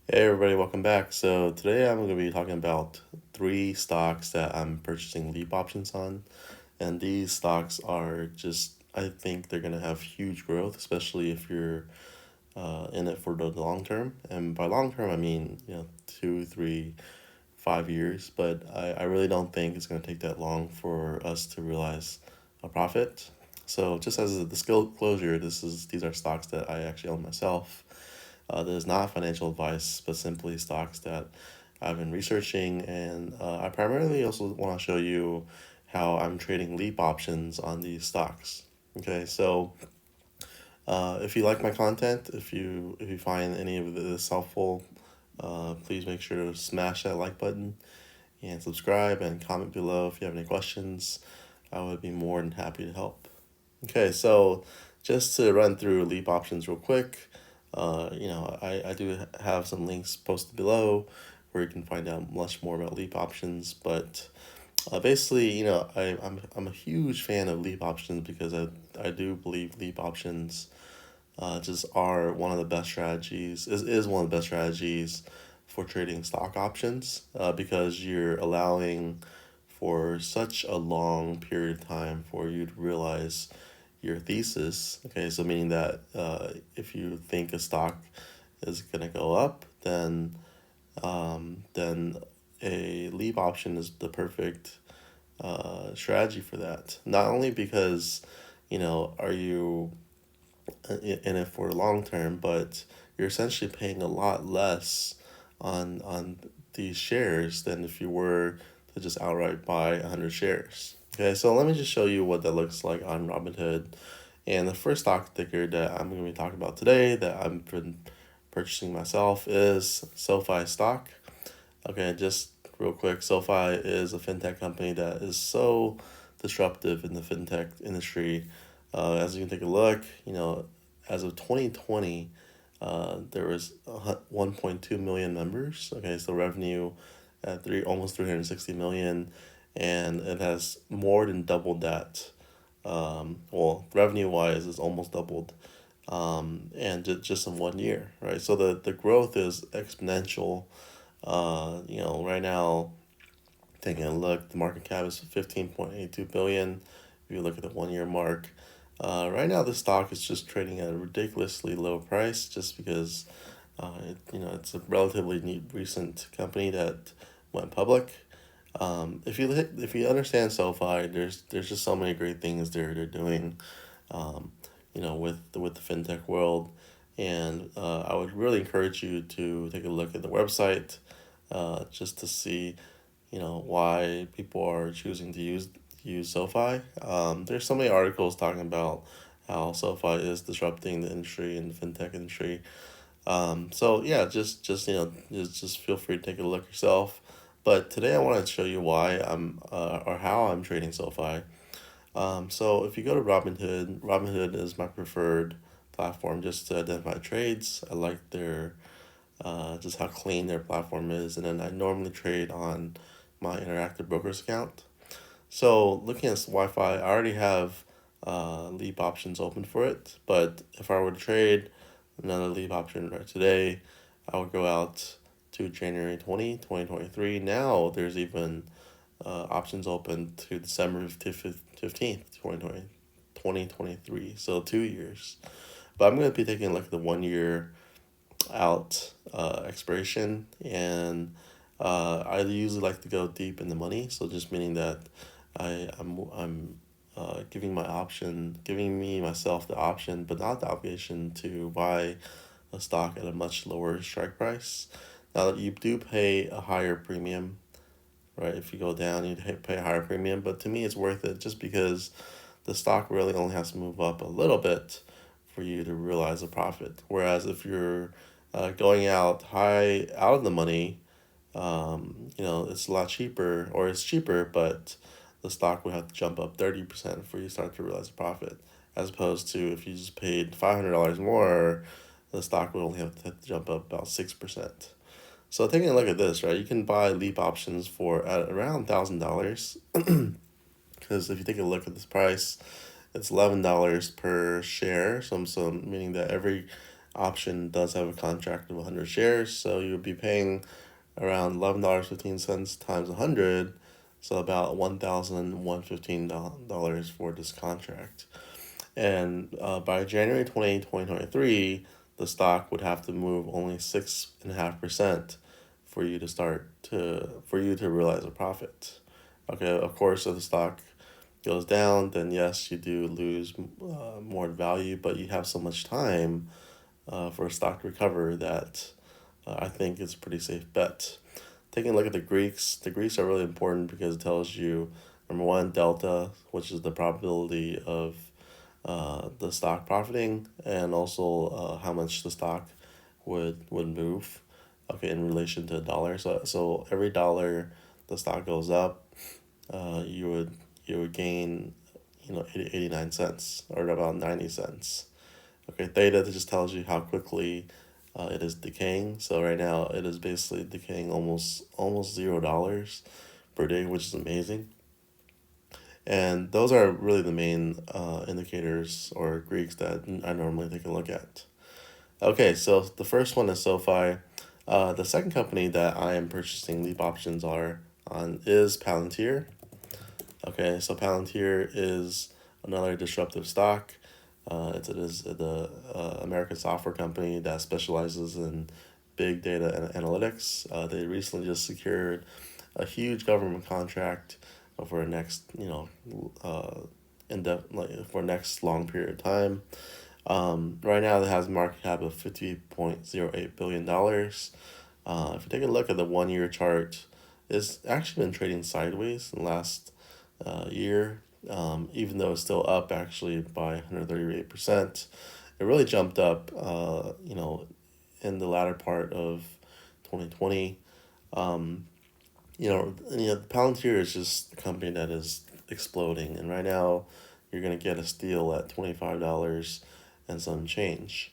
Hey everybody, welcome back. So today I'm going to be talking about three stocks that I'm purchasing leap options on. And these stocks are just, I think they're going to have huge growth, especially if you're in it for the long term. And by long term, I mean, 2, 3, 5 years. But I really don't think it's going to take that long for us to realize a profit. So just as a disclosure, these are stocks that I actually own myself. That is not financial advice, but simply stocks that I've been researching. And I primarily also want to show you how I'm trading leap options on these stocks. Okay, so if you like my content, if you find any of this helpful, please make sure to smash that like button and subscribe and comment below if you have any questions. I would be more than happy to help. Okay, so just to run through leap options real quick, I do have some links posted below where you can find out much more about leap options. But basically, I'm a huge fan of leap options because I do believe leap options just are one of the best strategies, is one of the best strategies for trading stock options because you're allowing for such a long period of time for you to realize your thesis. Okay, so meaning that if you think a stock is gonna go up, then a leap option is the perfect strategy for that. Not only because are you in it for long term, but you're essentially paying a lot less on these shares than if you were to just outright buy 100 shares. Okay, so let me just show you what that looks like on Robinhood. And the first stock ticker that I'm going to be talking about today that I've been purchasing myself is SOFI stock. Okay, just real quick, SoFi is a fintech company that is so disruptive in the fintech industry. As you can take a look, as of 2020, there was 1.2 million members. Okay, so revenue at almost 360 million, and it has more than doubled that. Well, revenue wise, it's almost doubled, and just in 1 year, right? So the growth is exponential. Right now, taking a look, the market cap is 15.82 billion. If you look at the 1 year mark, right now the stock is just trading at a ridiculously low price, just because it's a relatively recent company that went public. If you understand SoFi, there's just so many great things they're doing, with the fintech world, and I would really encourage you to take a look at the website, just to see, why people are choosing to use SoFi. There's so many articles talking about how SoFi is disrupting the industry and the fintech industry. So yeah, just feel free to take a look yourself. But today I want to show you why or how I'm trading SoFi. So if you go to Robinhood, Robinhood is my preferred platform just to identify trades. I like their just how clean their platform is, and then I normally trade on my interactive brokers account. So looking at Wi-Fi, I already have leap options open for it, but if I were to trade another leap option right today, I would go out to January 2023. Now there's even options open to December 15th, 2023, so 2 years. But I'm going to be taking a look at the 1 year out expiration, and I usually like to go deep in the money, so just meaning that I'm giving me myself the option, but not the obligation to buy a stock at a much lower strike price. Now you do pay a higher premium, right? If you go down, you pay a higher premium, but to me it's worth it just because the stock really only has to move up a little bit for you to realize a profit. Whereas if you're going out of the money, it's a lot cheaper, or it's cheaper, but the stock would have to jump up 30% before you start to realize a profit. As opposed to if you just paid $500 more, the stock would only have to jump up about 6%. So taking a look at this, right, you can buy leap options for at around $1,000, because if you take a look at this price, it's $11 per share. So meaning that every option does have a contract of 100 shares, so you would be paying around $11.15 times 100, so about $1,115 for this contract. And by January 2023, the stock would have to move only 6.5% for you to realize a profit. Okay, of course, if the stock goes down, then yes, you do lose more value, but you have so much time for a stock to recover that I think it's a pretty safe bet. Taking a look at the Greeks are really important because it tells you, number one, delta, which is the probability of the stock profiting, and also how much the stock would move, okay, in relation to a dollar. So every dollar the stock goes up, you would gain 89 cents or about 90 cents. Okay, theta just tells you how quickly it is decaying. So right now it is basically decaying almost $0 per day, which is amazing. And those are really the main indicators or Greeks that I normally take a look at. Okay, so the first one is SOFI. The second company that I am purchasing leap options on is Palantir. Okay, so Palantir is another disruptive stock. It is the American software company that specializes in big data and analytics. They recently just secured a huge government contract for next, for next long period of time. Right now, it has a market cap of $50.08 billion. If you take a look at the 1 year chart, it's actually been trading sideways in the last year, even though it's still up actually by 138%. It really jumped up, in the latter part of 2020. Palantir is just a company that is exploding, and right now you're gonna get a steal at $25 and some change.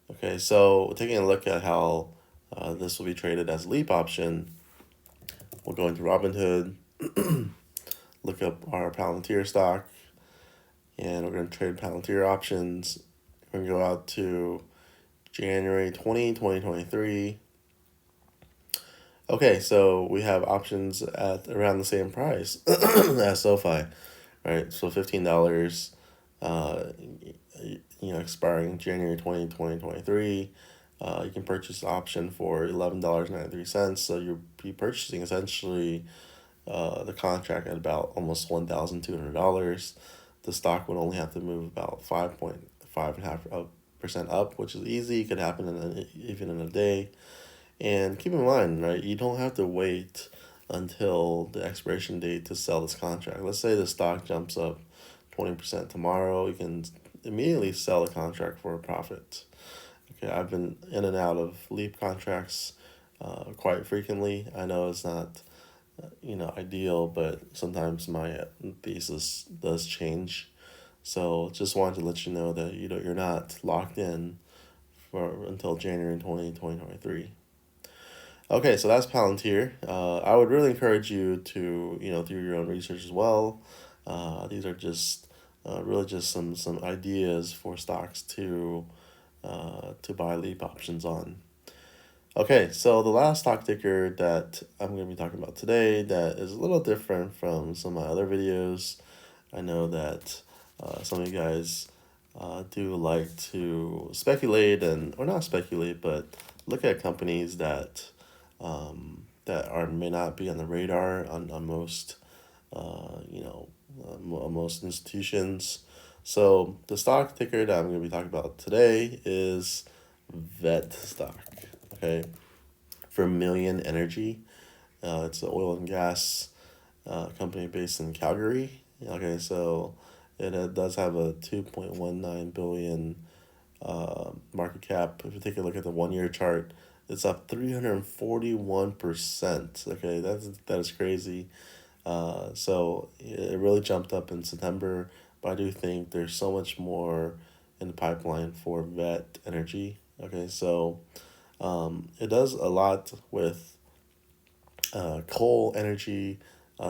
Okay, so taking a look at how this will be traded as a leap option, we'll go into Robinhood, look up our Palantir stock, and we're going to trade Palantir options. We're going to go out to January 2023. Okay, so we have options at around the same price as SOFI, right? So $15, expiring January 2023. You can purchase the option for $11.93. So you'll be purchasing essentially the contract at about almost $1,200. The stock would only have to move about 5.5% up, which is easy. It could happen even in a day. And keep in mind, right, you don't have to wait until the expiration date to sell this contract. Let's say the stock jumps up 20% tomorrow. You can immediately sell the contract for a profit. Okay, I've been in and out of leap contracts quite frequently. I know it's not ideal, but sometimes my thesis does change. So just wanted to let you know that you're not locked in for until January 2023. Okay, so that's Palantir. I would really encourage you to do your own research as well. These are just really just some ideas for stocks to buy leap options on. Okay, so the last stock ticker that I'm going to be talking about today that is a little different from some of my other videos. I know that some of you guys do like to speculate or not speculate, but look at companies that may not be on the radar on most most institutions. So the stock ticker that I'm going to be talking about today is VET stock. Okay, Vermillion Energy. It's an oil and gas company based in Calgary. Okay, so it does have a 2.19 billion market cap. If you take a look at the 1 year chart, it's up 341%. Okay, that is crazy. So it really jumped up in September, but I do think there's so much more in the pipeline for VET Energy. Okay, so it does a lot with coal energy,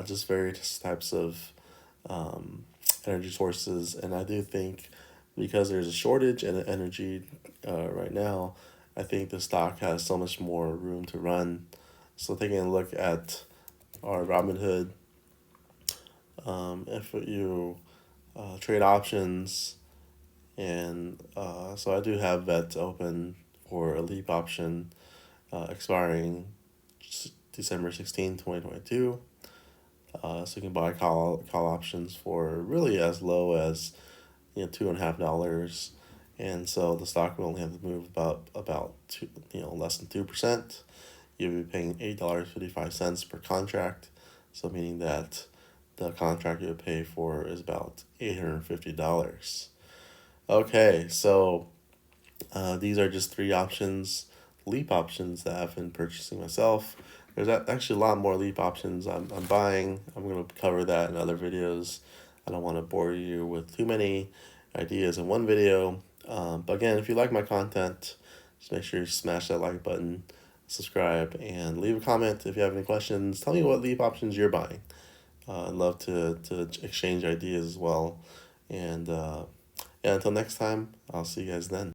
just various types of energy sources, and I do think because there's a shortage in energy right now, I think the stock has so much more room to run. So taking a look at our Robinhood, if you trade options, and so I do have bets open for a leap option expiring December 16, 2022. So you can buy call options for really as low as $2.50, and so the stock will only have to move about two, less than 2%. You'll be paying $8.55 per contract, so meaning that the contract you would pay for is about $850. Okay, so these are just three options, leap options that I've been purchasing myself. There's actually a lot more leap options I'm buying. I'm going to cover that in other videos. I don't want to bore you with too many ideas in one video. But again, if you like my content, just make sure you smash that like button, subscribe, and leave a comment if you have any questions. Tell me what leap options you're buying. I'd love to exchange ideas as well. And yeah, until next time, I'll see you guys then.